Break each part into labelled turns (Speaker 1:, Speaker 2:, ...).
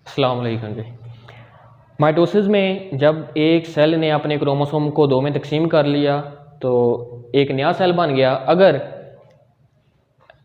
Speaker 1: अस्सलाम वालेकुम जी। माइटोसिस में जब एक सेल ने अपने क्रोमोसोम को दो में तकसीम कर लिया तो एक नया सेल बन गया। अगर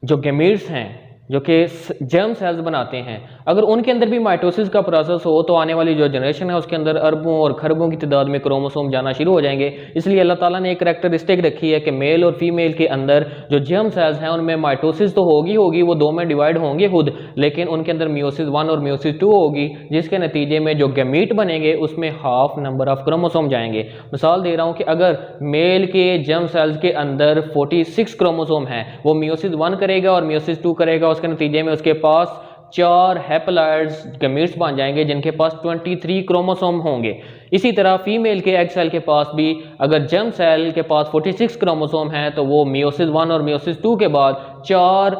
Speaker 1: जो गैमीट्स हैं जो कि जर्म सेल्स बनाते हैं, अगर उनके अंदर भी माइटोसिस का प्रोसेस हो तो आने वाली जो जनरेशन है उसके अंदर अरबों और खरबों की तादाद में क्रोमोसोम जाना शुरू हो जाएंगे। इसलिए अल्लाह ताला ने एक करैक्टरिस्टिक रखी है कि मेल और फीमेल के अंदर जो जर्म सेल्स हैं उनमें माइटोसिस तो होगी, वो दो में डिवाइड होंगे खुद, लेकिन उनके अंदर मियोसिस 1 और मियोसिस 2 होगी, जिसके नतीजे में जो गैमीट बनेंगे उसमें हाफ नंबर ऑफ क्रोमोसोम जाएंगे। मिसाल दे रहा हूँ कि अगर मेल के जर्म सेल्स के अंदर 46 क्रोमोसोम हैं, वो मियोसिस 1 करेगा और मियोसिस 2 करेगा, उसके नतीजे में उसके पास 4 हैप्लॉइड्स गैमीट्स बन जाएंगे जिनके पास 23 क्रोमोसोम होंगे। इसी तरह फीमेल के एग सेल के पास भी अगर जर्म सेल के पास 46 क्रोमोसोम हैं तो वो मियोसिस 1 और मियोसिस 2 के बाद 4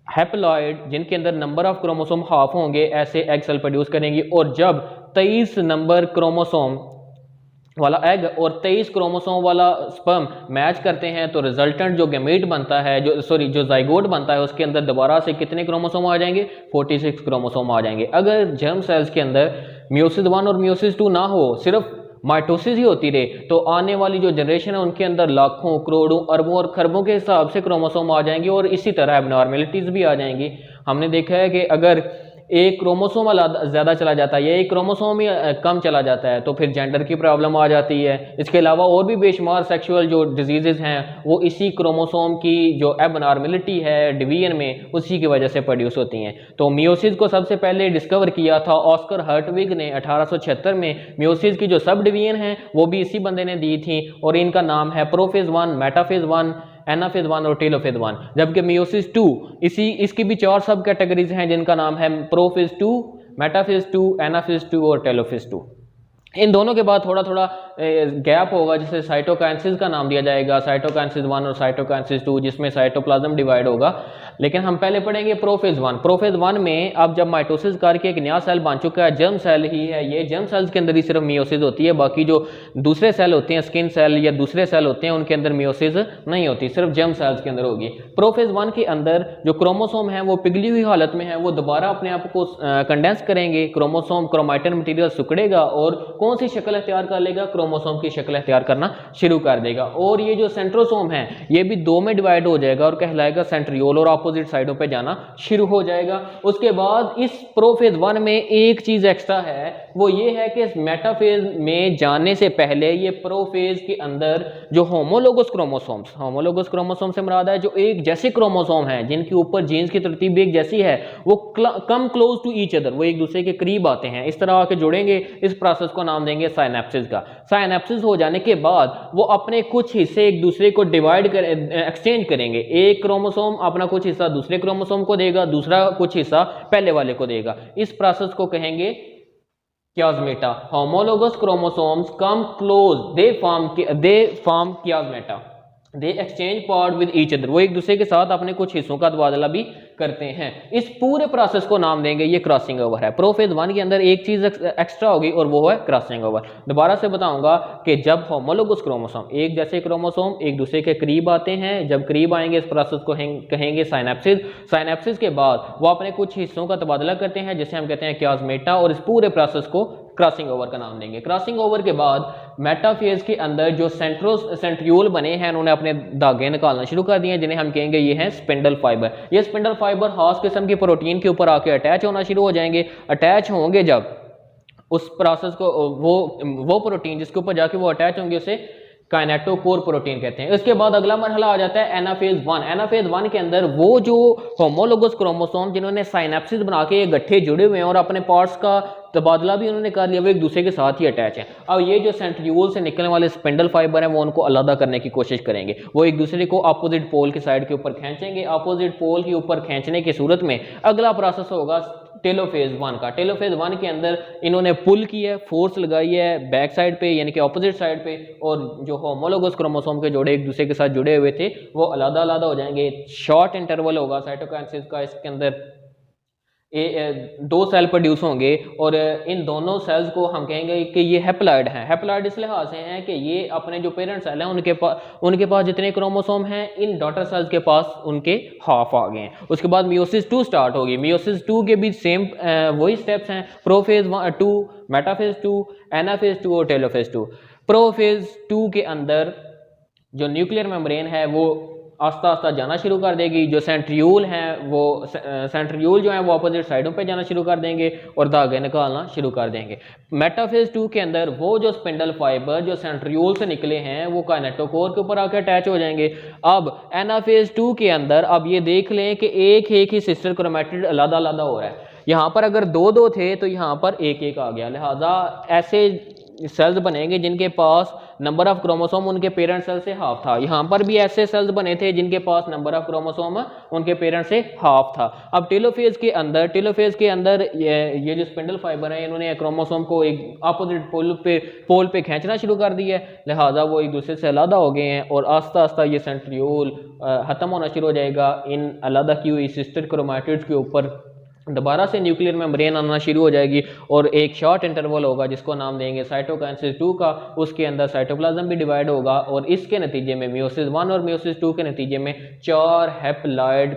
Speaker 1: हैप्लॉइड जिनके अंदर नंबर ऑफ क्रोमोसोम हाफ होंगे ऐसे एग सेल प्रोड्यूस करेंगी। और जब 23 नंबर क्रोमोसोम वाला एग और 23 क्रोमोसोम वाला स्पर्म मैच करते हैं तो रिजल्टेंट जो गैमीट बनता है, जो जाइगोट बनता है, उसके अंदर दोबारा से कितने क्रोमोसोम आ जाएंगे? 46 क्रोमोसोम आ जाएंगे। अगर जर्म सेल्स के अंदर मियोसिस 1 और मियोसिस 2 ना हो, सिर्फ माइटोसिस ही होती रहे, तो आने वाली जो जनरेशन है उनके अंदर लाखों, करोड़ों, अरबों और खरबों के हिसाब से क्रोमोसोम आ जाएंगे और इसी तरह एबनॉर्मेलिटीज भी आ जाएंगी। हमने देखा है कि अगर एक क्रोमोसोम ज़्यादा चला जाता है या एक क्रोमोसोम ही कम चला जाता है तो फिर जेंडर की प्रॉब्लम आ जाती है। इसके अलावा और भी बेशुमार सेक्सुअल जो डिजीज़ हैं वो इसी क्रोमोसोम की जो एबनॉर्मेलिटी है डिवीजन में, उसी की वजह से प्रोड्यूस होती हैं। तो मियोसिस को सबसे पहले डिस्कवर किया था ऑस्कर हर्टविग ने 1876 में। मियोसिस की जो सब डिवीजन है वो भी इसी बंदे ने दी थी और इनका नाम है प्रोफेज 1, मेटाफेज 1, एनाफेज 1 और टेलोफेज 1। जबकि मियोसिस 2 इसकी भी 4 सब कैटेगरीज हैं जिनका नाम है प्रोफेज 2, मेटाफेज 2, एनाफेज 2 और टेलोफेज 2। इन दोनों के बाद थोड़ा थोड़ा गैप होगा, जिसे साइटोकाइनेसिस का नाम दिया जाएगा, साइटोकाइनेसिस 1 और साइटोकाइनेसिस 2, जिसमें साइटोप्लाज्म डिवाइड होगा। लेकिन हम पहले पढ़ेंगे प्रोफेज 1। प्रोफेज 1 में अब जब माइटोसिस करके एक नया सेल बन चुका है, जर्म सेल ही है ये, जर्म सेल्स के अंदर ही सिर्फ मियोसिस होती है, बाकी जो दूसरे सेल होते हैं, स्किन सेल या दूसरे सेल होते हैं, उनके अंदर मियोसिस नहीं होती, सिर्फ जर्म सेल्स के अंदर होगी। प्रोफेज 1 के अंदर जो क्रोमोसोम है वो पिघली हुई हालत में है, वो दोबारा अपने आप को कंडेंस करेंगे, क्रोमोसोम क्रोमैटिन मटीरियल सिकुड़ेगा और कौन सी शक्ल इख्तियार कर लेगा? क्रोमोसोम की शक्ल इख्तियार करना शुरू कर देगा। और ये जो सेंट्रोसोम है ये भी 2 में डिवाइड हो जाएगा और कहलाएगा सेंट्रियोल और अपोजिट साइडों पे जाना शुरू हो जाएगा। उसके बाद इस प्रोफेज 1 में एक चीज एक्स्ट्रा है, वो ये है कि इस मेटाफेज में जाने से पहले ये प्रोफेज के अंदर जो होमोलोगस क्रोमोसोम से मुराद है जो एक जैसे क्रोमोसोम है जिनके ऊपर जीन्स की तरतीब एक जैसी है, वो come close to each other, वो एक दूसरे के करीब आते हैं, इस तरह आके जुड़ेंगे। इस प्रोसेस को नाम देंगे साइनेप्सिस का। साइनेप्सिस हो जाने के बाद वो अपने कुछ हिस्से एक दूसरे को एक्सचेंज करेंगे। एक क्रोमोसोम अपना कुछ हिस्सा दूसरे क्रोमोसोम को देगा, दूसरा कुछ हिस्सा पहले वाले को देगा। इस प्रोसेस को कहेंगे chiasmata. Homologous chromosomes come close, they form chiasmata, they exchange part with each other, वो एक दूसरे के साथ अपने कुछ हिस्सों का तबादला भी करते हैं। इस पूरे प्रोसेस को नाम देंगे ये क्रॉसिंग ओवर है। प्रोफेज 1 के अंदर एक चीज एक्स्ट्रा होगी और वो है क्रॉसिंग ओवर। दोबारा से बताऊंगा कि जब होमोलोगस क्रोमोसोम, एक जैसे क्रोमोसोम एक दूसरे के करीब आते हैं, जब करीब आएंगे इस प्रोसेस को कहेंगे साइनेप्सिस। साइनेप्सिस के बाद वो अपने कुछ हिस्सों का तबादला करते हैं जिसे हम कहते हैं कियास्मेटा, और इस पूरे प्रोसेस को क्रॉसिंग ओवर का नाम देंगे। क्रॉसिंग ओवर के बाद मेटाफेज के अंदर जो सेंट्रियोल बने हैं उन्होंने अपने धागे निकालना शुरू कर दिए जिन्हें हम कहेंगे ये हैं स्पिंडल फाइबर। ये स्पिंडल फाइबर खास किस्म की प्रोटीन के ऊपर आके अटैच होना शुरू हो जाएंगे। अटैच होंगे जब उस प्रोसेस को, वो प्रोटीन जिसके ऊपर जाके वो अटैच होंगे उसे काइनेटोकोर प्रोटीन कहते हैं। इसके बाद अगला मरहला आ जाता है एनाफेज 1। एनाफेज 1 के अंदर वो जो होमोलोगस क्रोमोसोम जिन्होंने साइनेप्सिस बना के ये गट्ठे जुड़े हुए हैं और अपने पार्ट्स का तबादला भी उन्होंने कर लिया, वो एक दूसरे के साथ ही अटैच है। अब ये जो सेंट्रियोल से निकलने वाले स्पिंडल फाइबर है वो उनको अलग करने की कोशिश करेंगे, वो एक दूसरे को अपोजिट पोल की साइड के ऊपर खींचेंगे। अपोजिट पोल के ऊपर खींचने की सूरत में अगला प्रोसेस होगा टेलोफेज 1 का। टेलोफेज 1 के अंदर इन्होंने पुल की है, फोर्स लगाई है बैक साइड पे यानी कि अपोजिट साइड पे, और जो होमोलोगस क्रोमोसोम के जोड़े एक दूसरे के साथ जुड़े हुए थे वो अलग अलग हो जाएंगे। शॉर्ट इंटरवल होगा साइटोकाइनेसिस का, इसके अंदर दो सेल प्रोड्यूस होंगे और इन दोनों सेल्स को हम कहेंगे कि ये हैप्लॉइड हैं। हैप्लॉइड इस लिहाज से हैं कि ये अपने जो पेरेंट सेल हैं उनके पास जितने क्रोमोसोम हैं इन डॉटर सेल्स के पास उनके हाफ आ गए हैं। उसके बाद मियोसिस 2 स्टार्ट होगी। मियोसिस 2 के भी सेम वही स्टेप्स हैं, प्रोफेज 2, मेटाफेज 2, एनाफेज 2 और टेलोफेज 2। प्रोफेज 2 के अंदर जो न्यूक्लियर मेम्ब्रेन है वो आस्ता आस्ता जाना शुरू कर देगी। जो सेंट्रियूल हैं वो सेंट्रियूल जो है वो अपोजिट साइडों पे जाना शुरू कर देंगे और धागे निकालना शुरू कर देंगे। मेटाफेज 2 के अंदर वो जो स्पिंडल फाइबर जो सेंट्रियूल से निकले हैं वो काइनेटोकोर के ऊपर आकर अटैच हो जाएंगे। अब एनाफेज 2 के अंदर अब ये देख लें कि एक ही सिस्टर क्रोमैटिड अलग अलग हो रहा है। यहाँ पर अगर दो दो थे तो यहाँ पर एक एक आ गया, लिहाजा ऐसे सेल्स बनेंगे जिनके पास नंबर ऑफ क्रोमोसोम उनके पेरेंट सेल से हाफ था। यहाँ पर भी ऐसे सेल्स बने थे जिनके पास नंबर ऑफ क्रोमोसोम उनके पेरेंट से हाफ था। अब टेलोफेज के अंदर ये जो स्पिंडल फाइबर है इन्होंने क्रोमोसोम को एक अपोजिट पोल पे खींचना शुरू कर दिया है, लिहाजा वो एक दूसरे से अलग हो गए हैं और आस्ता आस्ता ये सेंट्रियोल खत्म होना शुरू हो जाएगा। इन अलग की हुई सिस्टर क्रोमैटिड्स के ऊपर दोबारा से न्यूक्लियर मेम्ब्रेन आना शुरू हो जाएगी और एक शॉर्ट इंटरवल होगा जिसको नाम देंगे साइटोकाइनेसिस 2 का। उसके अंदर साइटोप्लाज्म भी डिवाइड होगा और इसके नतीजे में मियोसिस 1 और मियोसिस 2 के नतीजे में 4 हैप्लॉइड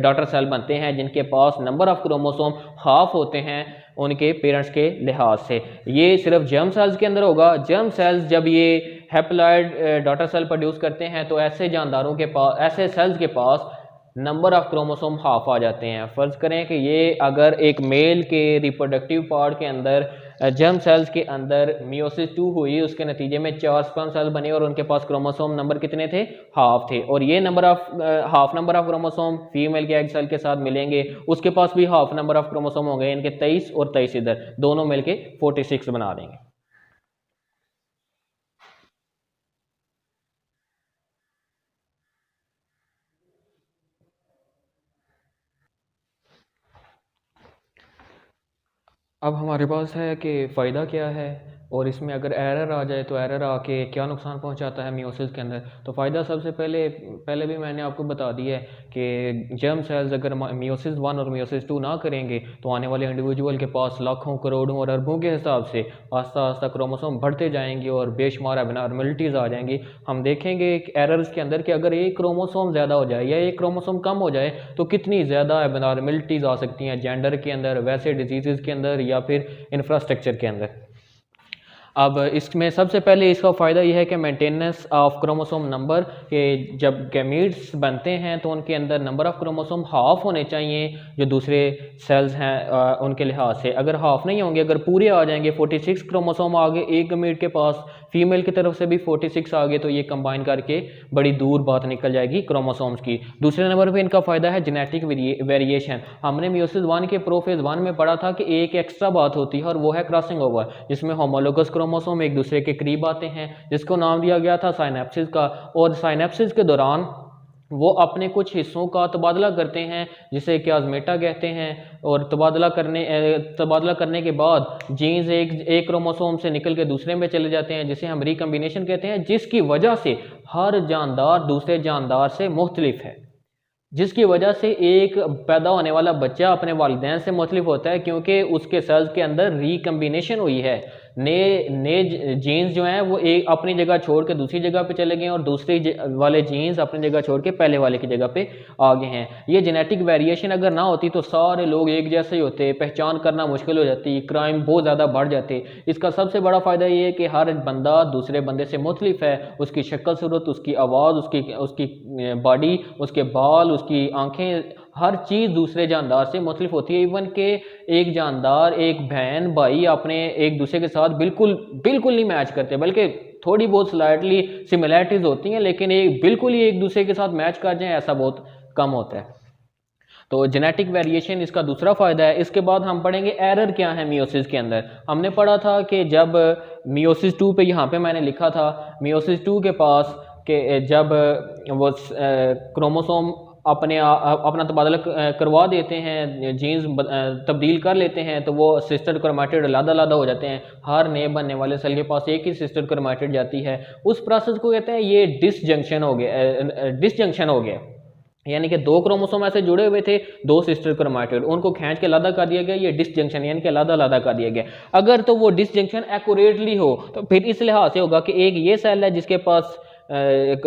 Speaker 1: डॉटर सेल बनते हैं जिनके पास नंबर ऑफ क्रोमोसोम हाफ होते हैं उनके पेरेंट्स के लिहाज से। ये सिर्फ जर्म सेल्स के अंदर होगा। जर्म सेल्स जब ये हैप्लॉइड डॉटर सेल प्रोड्यूस करते हैं तो ऐसे जानदारों के पास, ऐसे सेल्स के पास नंबर ऑफ क्रोमोसोम हाफ आ जाते हैं। फ़र्ज़ करें कि ये अगर एक मेल के रिप्रोडक्टिव पार्ट के अंदर जर्म सेल्स के अंदर मियोसिस 2 हुई, उसके नतीजे में 4 स्पर्म सेल बने और उनके पास क्रोमोसोम नंबर कितने थे? हाफ थे। और ये half number of chromosome female के एग सेल के साथ मिलेंगे, उसके पास भी हाफ नंबर ऑफ क्रोमोसोम होंगे। इनके 23 और 23 इधर दोनों मिलके 46 बना देंगे। अब हमारे पास है कि फ़ायदा क्या है और इसमें अगर एरर आ जाए तो एरर आके क्या नुकसान पहुंचाता है मियोसिस के अंदर। तो फ़ायदा सबसे पहले भी मैंने आपको बता दिया है कि जर्म सेल्स अगर मियोसिस 1 और मियोसिस 2 ना करेंगे तो आने वाले इंडिविजुअल के पास लाखों करोड़ों और अरबों के हिसाब से आस्ता आस्ता क्रोमोसोम बढ़ते जाएंगे और बेशुमार एबनॉर्मलिटीज़ आ जाएंगी। हम देखेंगे एरर्स के अंदर कि अगर एक क्रोमोसोम ज़्यादा हो जाए या एक क्रोमोसोम कम हो जाए तो कितनी ज़्यादा एबनॉर्मलिटीज़ आ सकती हैं जेंडर के अंदर, वैसे डिजीज़ के अंदर या फिर इंफ्रास्ट्रक्चर के अंदर। अब इसमें सबसे पहले इसका फ़ायदा यह है कि मेंटेनेंस ऑफ क्रोमोसोम नंबर, के जब गैमीट्स बनते हैं तो उनके अंदर नंबर ऑफ क्रोमोसोम हाफ होने चाहिए जो दूसरे सेल्स हैं उनके लिहाज से। अगर हाफ नहीं होंगे, अगर पूरे आ जाएंगे 46 क्रोमोसोम आ गए एक गैमीट के पास, फीमेल की तरफ से भी 46 आ गए, तो ये कंबाइन करके बड़ी दूर बात निकल जाएगी क्रोमोसोम्स की। दूसरे नंबर पे इनका फ़ायदा है जेनेटिक वेरिएशन। हमने मियोसिस 1 के प्रोफेज 1 में पढ़ा था कि एक एक्स्ट्रा बात होती है और वो है क्रॉसिंग ओवर, जिसमें होमोलोगस क्रोमोसोम एक दूसरे के करीब आते हैं, जिसको नाम दिया गया था साइनेप्सिस का। और साइनेप्सिस के दौरान वो अपने कुछ हिस्सों का तबादला करते हैं जिसे क्याज़मेटा कहते हैं। और तबादला करने के बाद जीन्स एक क्रोमोसोम से निकल के दूसरे में चले जाते हैं जिसे हम रिकम्बिनेशन कहते हैं, जिसकी वजह से हर जानदार दूसरे जानदार से मुख्तलिफ है, जिसकी वजह से एक पैदा होने वाला बच्चा अपने वालिदैन से मुख्तलिफ होता है क्योंकि उसके सेल्स के अंदर रिकम्बिनेशन हुई है। नए जीन्स जो हैं वो एक अपनी जगह छोड़ के दूसरी जगह पे चले गए और दूसरे वाले जीन्स अपनी जगह छोड़ के पहले वाले की जगह पे आ गए हैं। ये जेनेटिक वेरिएशन अगर ना होती तो सारे लोग एक जैसे ही होते, पहचान करना मुश्किल हो जाती, क्राइम बहुत ज़्यादा बढ़ जाते। इसका सबसे बड़ा फ़ायदा ये है कि हर बंदा दूसरे बंदे से मुख्तलिफ है, उसकी शक्ल सूरत, उसकी आवाज़, उसकी बॉडी, उसके बाल, उसकी आँखें, हर चीज़ दूसरे जानदार से मुख्तलिफ होती है। इवन के एक जानदार, एक बहन भाई अपने एक दूसरे के साथ बिल्कुल नहीं मैच करते, बल्कि थोड़ी बहुत स्लाइटली सिमिलैरिटीज़ होती हैं, लेकिन एक बिल्कुल ही एक दूसरे के साथ मैच कर जाएं ऐसा बहुत कम होता है। तो जेनेटिक वेरिएशन इसका दूसरा फ़ायदा है। इसके बाद हम पढ़ेंगे एरर क्या है मियोसिस के अंदर। हमने पढ़ा था कि जब मियोसिस 2 पे, यहाँ पे मैंने लिखा था मियोसिस 2 के पास कि जब वो क्रोमोसोम अपना तबादला करवा देते हैं, जीन्स तब्दील कर लेते हैं, तो वो सिस्टर क्रोमैटिड अलग हो जाते हैं। हर नए बनने वाले सेल के पास एक ही सिस्टर क्रोमैटिड जाती है। उस प्रोसेस को कहते हैं ये डिसजंक्शन हो गया। यानी कि 2 क्रोमोसोम ऐसे जुड़े हुए थे, 2 सिस्टर क्रोमैटिड, उनको खींच के अलग कर दिया गया, ये डिसजंक्शन यानी कि अलग कर दिया गया। अगर तो वो डिसजंक्शन एक्यूरेटली हो तो फिर इस लिहाज से होगा कि एक ये सेल है जिसके पास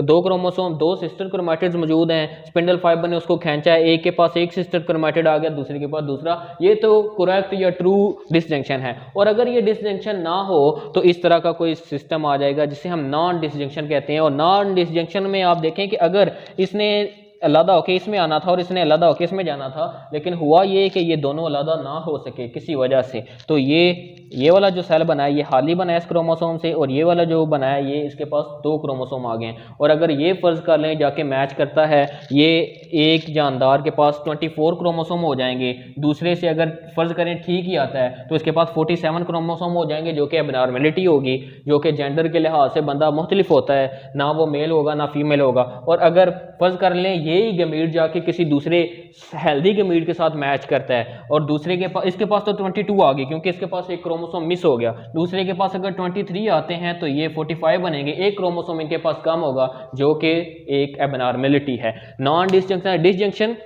Speaker 1: 2 क्रोमोसोम, 2 सिस्टर क्रोमैटिड्स मौजूद हैं, स्पिंडल फाइबर ने उसको खींचा है, एक के पास एक सिस्टर क्रोमैटिड आ गया, दूसरे के पास दूसरा, ये तो करेक्ट या ट्रू डिसजंक्शन है। और अगर ये डिसजंक्शन ना हो तो इस तरह का कोई सिस्टम आ जाएगा जिसे हम नॉन डिसजंक्शन कहते हैं। और नॉन डिसजंक्शन में आप देखें कि अगर इसने अलग होके इसमें आना था और इसने अलग होके इसमें जाना था, लेकिन हुआ ये कि ये दोनों अलग ना हो सके किसी वजह से, तो ये वाला जो सेल बना है ये खाली बना है इस क्रोमोसोम से, और ये वाला जो बना है ये इसके पास 2 क्रोमोसोम आ गए हैं। और अगर ये फर्ज कर लें जाके मैच करता है, ये एक जानदार के पास 24 क्रोमोसोम हो जाएंगे, दूसरे से अगर फर्ज करें ठीक ही आता है तो इसके पास 47 क्रोमोसोम हो जाएंगे, जो कि एबनॉर्मेलिटी होगी, जो कि जेंडर के लिहाज से बंदा मुख्तलिफ होता है, ना वो मेल होगा ना फीमेल होगा। और अगर फर्ज कर लें यही गमीट जाके किसी दूसरे हेल्दी गमीट के साथ मैच करता है और दूसरे के पास, इसके पास तो 22 आ गई क्योंकि इसके पास एक क्रोमोसोम मिस हो गया, दूसरे के पास अगर 23 आते हैं तो ये 45 बनेंगे, एक क्रोमोसोम इनके पास कम होगा, जो कि एक एबनॉर्मेलिटी है। नॉन डिसजंक्शन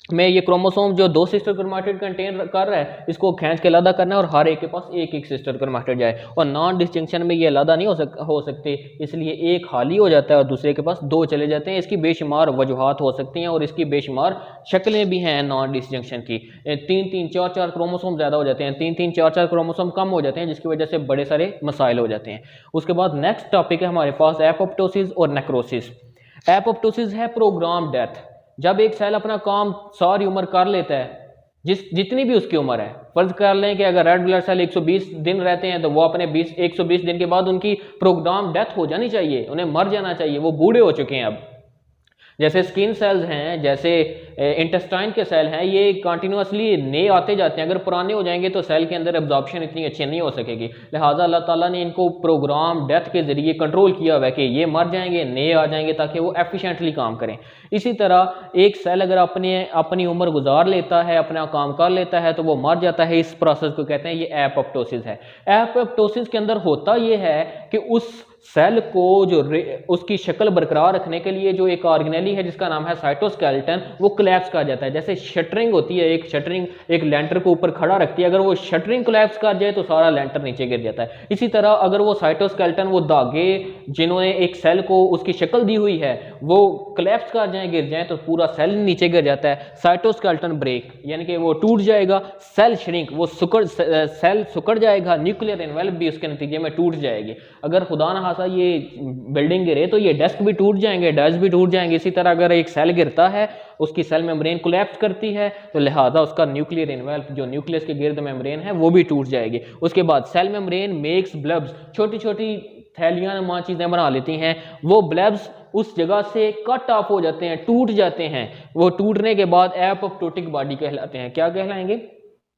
Speaker 1: में ये क्रोमोसोम जो 2 सिस्टर क्रोमैटिड कंटेन कर रहा है इसको खींच के अलग करना है और हर एक के पास एक एक सिस्टर क्रोमैटिड जाए। और नॉन डिसजंक्शन में ये अलग नहीं हो सकते, इसलिए एक खाली हो जाता है और दूसरे के पास 2 चले जाते हैं। इसकी बेशुमार वजूहात हो सकती हैं और इसकी बेशुमार शक्लें भी हैं नॉन डिसजंक्शन की। 3-3, 4-4 क्रोमोसोम ज़्यादा हो जाते हैं, 3-3, 4-4 क्रोमोसोम कम हो जाते हैं, जिसकी वजह से बड़े सारे मसाइल हो जाते हैं। उसके बाद नेक्स्ट टॉपिक है हमारे पास एपोप्टोसिस और नेक्रोसिस। एपोप्टोसिस है प्रोग्राम डेथ, जब एक सेल अपना काम सारी उम्र कर लेता है, जितनी भी उसकी उम्र है, फर्ज कर लें कि अगर रेड ब्लड सेल 120 दिन रहते हैं तो वो अपने 120 दिन के बाद उनकी प्रोग्राम डेथ हो जानी चाहिए, उन्हें मर जाना चाहिए, वो बूढ़े हो चुके हैं अब। जैसे स्किन सेल्स हैं, जैसे इंटेस्टाइन के सेल हैं, ये कंटिन्यूसली नए आते जाते हैं, अगर पुराने हो जाएंगे तो सेल के अंदर एब्जॉर्प्शन इतनी अच्छी नहीं हो सकेगी, लिहाजा अल्लाह ताला ने इनको प्रोग्राम डेथ के ज़रिए कंट्रोल किया हुआ है कि ये मर जाएंगे, नए आ जाएंगे, ताकि वो एफिशिएंटली काम करें। इसी तरह एक सेल अगर अपनी उम्र गुजार लेता है, अपना काम कर लेता है, तो वो मर जाता है। इस प्रोसेस को कहते हैं, ये एपोप्टोसिस है। एपोप्टोसिस के अंदर होता ये है कि उस सेल को जो उसकी शक्ल बरकरार रखने के लिए जो एक ऑर्गेनेली है जिसका नाम है साइटोस्केलेटन, वो कोलैप्स कर जाता है। जैसे शटरिंग होती है, एक शटरिंग एक लेंटर को ऊपर खड़ा रखती है, अगर वो शटरिंग कोलैप्स कर जाए तो सारा लेंटर नीचे गिर जाता है। इसी तरह अगर वो साइटोस्केलेटन, वो धागे जिन्होंने एक सेल को उसकी शक्ल दी हुई है, वो कोलैप्स कर जाए, गिर जाए, तो पूरा सेल नीचे गिर जाता है। साइटोस्केलेटन ब्रेक यानी कि वो टूट जाएगा, सेल श्रिंक, वो सेल सुकड़ जाएगा, न्यूक्लियर एनवेलप भी उसके नतीजे में टूट जाएगी। अगर खुदा न खासा ये बिल्डिंग गिरे तो ये डेस्क भी टूट जाएंगे, डेस्क भी टूट जाएंगे। इसी तरह अगर एक सेल गिरता है, उसकी सेल मेम्ब्रेन कोलैप्स करती है, तो लिहाजा उसका न्यूक्लियर एनवेलप जो न्यूक्लियस के गिर्द मेम्ब्रेन है वो भी टूट जाएगी। उसके बाद सेल मेम्ब्रेन मेक्स ब्लब्स, छोटी छोटी थैलियां नुमा चीज़ें बना लेती हैं, वो ब्लब्स उस जगह से कट ऑफ हो जाते हैं, टूट जाते हैं। वो टूटने के बाद एपोप्टोटिक बॉडी कहलाते हैं। क्या कहलाएंगे?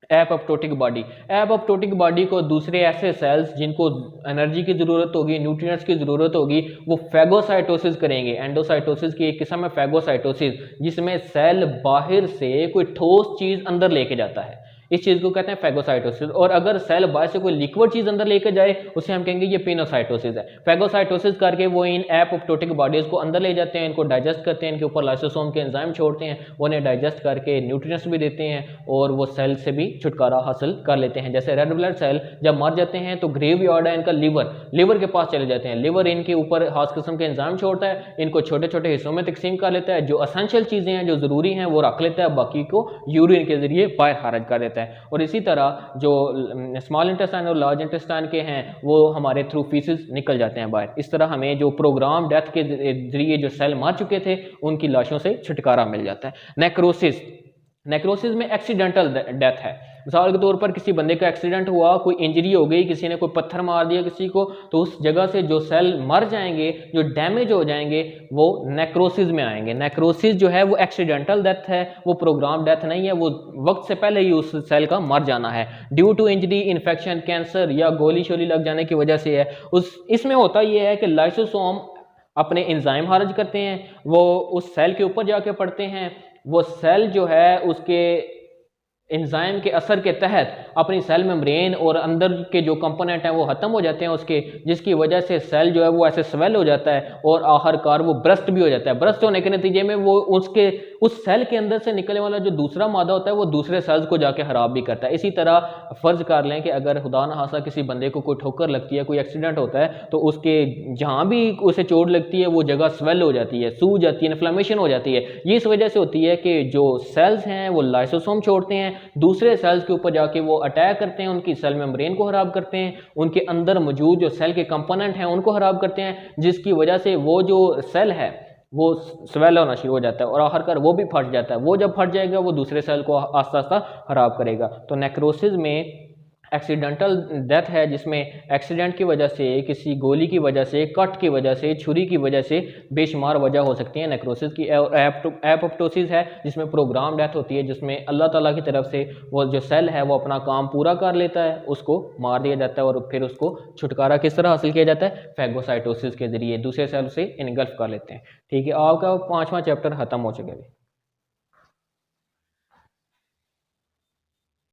Speaker 1: Apoptotic body. एपोप्टोटिक बॉडी को दूसरे ऐसे सेल्स जिनको एनर्जी की ज़रूरत होगी, न्यूट्रिएंट्स की ज़रूरत होगी, वो फैगोसाइटोसिस करेंगे। एंडोसाइटोसिस की एक किस्म है फैगोसाइटोसिस, जिसमें सेल बाहर से कोई ठोस चीज़ अंदर लेके जाता है, इस चीज़ को कहते हैं फैगोसाइटोसिस। और अगर सेल बाहर से कोई लिक्विड चीज़ अंदर लेके जाए उसे हम कहेंगे ये पिनोसाइटोसिस है। फैगोसाइटोसिस करके वो इन एपोप्टोटिक बॉडीज़ को अंदर ले जाते हैं, इनको डाइजेस्ट करते हैं, इनके ऊपर लाइसोसोम के एंजाइम छोड़ते हैं, वो उन्हें डाइजेस्ट करके न्यूट्रिएंट्स भी देते हैं और वो सेल से भी छुटकारा हासिल कर लेते हैं। जैसे रेड ब्लड सेल जब मर जाते हैं तो ग्रेवयार्ड है इनका लिवर के पास चले जाते हैं। लिवर इनके ऊपर खास किस्म के एंजाइम छोड़ता है, इनको छोटे छोटे हिस्सों में तकसीम कर लेता है, जो असेंशियल चीज़ें हैं जो ज़रूरी हैं वो रख लेता है, बाकी को यूरिन के जरिए बाहर खारिज कर देता है। और इसी तरह जो स्मॉल इंटेस्टाइन और लार्ज इंटेस्टाइन के हैं वो हमारे थ्रू फीसिस निकल जाते हैं बाहर। इस तरह हमें जो प्रोग्राम डेथ के जरिए जो सेल मर चुके थे उनकी लाशों से छुटकारा मिल जाता है। नेक्रोसिस में एक्सीडेंटल डेथ है। मिसाल के तौर पर किसी बंदे का एक्सीडेंट हुआ, कोई इंजरी हो गई, किसी ने कोई पत्थर मार दिया किसी को, तो उस जगह से जो सेल मर जाएंगे, जो डैमेज हो जाएंगे, वो नेक्रोसिस में आएंगे। नेक्रोसिस जो है वो एक्सीडेंटल डेथ है, वो प्रोग्राम डेथ नहीं है, वो वक्त से पहले ही उस सेल का मर जाना है, due to injury, infection, cancer या गोली शोली लग जाने की वजह से है। इसमें होता यह है कि लाइसोसोम अपने एंजाइम खारिज करते हैं, वो उस सेल के ऊपर जाके पड़ते हैं, वो सेल जो है उसके एंजाइम के असर के तहत अपनी सेल मेम्ब्रेन और अंदर के जो कंपोनेंट हैं वो ख़त्म हो जाते हैं उसके, जिसकी वजह से सेल जो है वो ऐसे स्वेल हो जाता है और आखिरकार वो ब्रस्ट भी हो जाता है। ब्रस्ट होने के नतीजे में वो उस सेल के अंदर से निकलने वाला जो दूसरा मादा होता है वो दूसरे सेल्स को जाके खराब भी करता है। इसी तरह फ़र्ज़ कर लें कि अगर खुदा न खास्ता किसी बंदे को कोई ठोकर लगती है, कोई एक्सीडेंट होता है, तो उसके जहाँ भी उसे चोट लगती है वो जगह स्वेल हो जाती है, सूज जाती है, इन्फ्लेमेशन हो जाती है। ये इस वजह से होती है कि जो सेल्स हैं वो लाइसोसोम छोड़ते हैं, दूसरे सेल्स के ऊपर जाके वो अटैक करते हैं, उनकी सेल मेम्ब्रेन को ख़राब करते हैं, उनके अंदर मौजूद जो सेल के कंपोनेंट हैं उनको ख़राब करते हैं, जिसकी वजह से वो जो सेल है वो स्वेल होना शुरू हो जाता है और आखिरकार वो भी फट जाता है। वो जब फट जाएगा वो दूसरे सेल को आस्ता आस्ता खराब करेगा। तो नेक्रोसिस में एक्सीडेंटल डेथ है, जिसमें एक्सीडेंट की वजह से, किसी गोली की वजह से, कट की वजह से, छुरी की वजह से बेशुमार वजह हो सकती है नेक्रोसिस की। एपोप्टोसिस है जिसमें प्रोग्राम डेथ होती है, जिसमें अल्लाह ताला की तरफ से वो जो सेल है वो अपना काम पूरा कर लेता है, उसको मार दिया जाता है और फिर उसको छुटकारा किस तरह हासिल किया जाता है? फैगोसाइटोसिस के जरिए दूसरे सेल से इनगल्फ कर लेते हैं। ठीक है, आपका 5वां चैप्टर ख़त्म हो चुका है।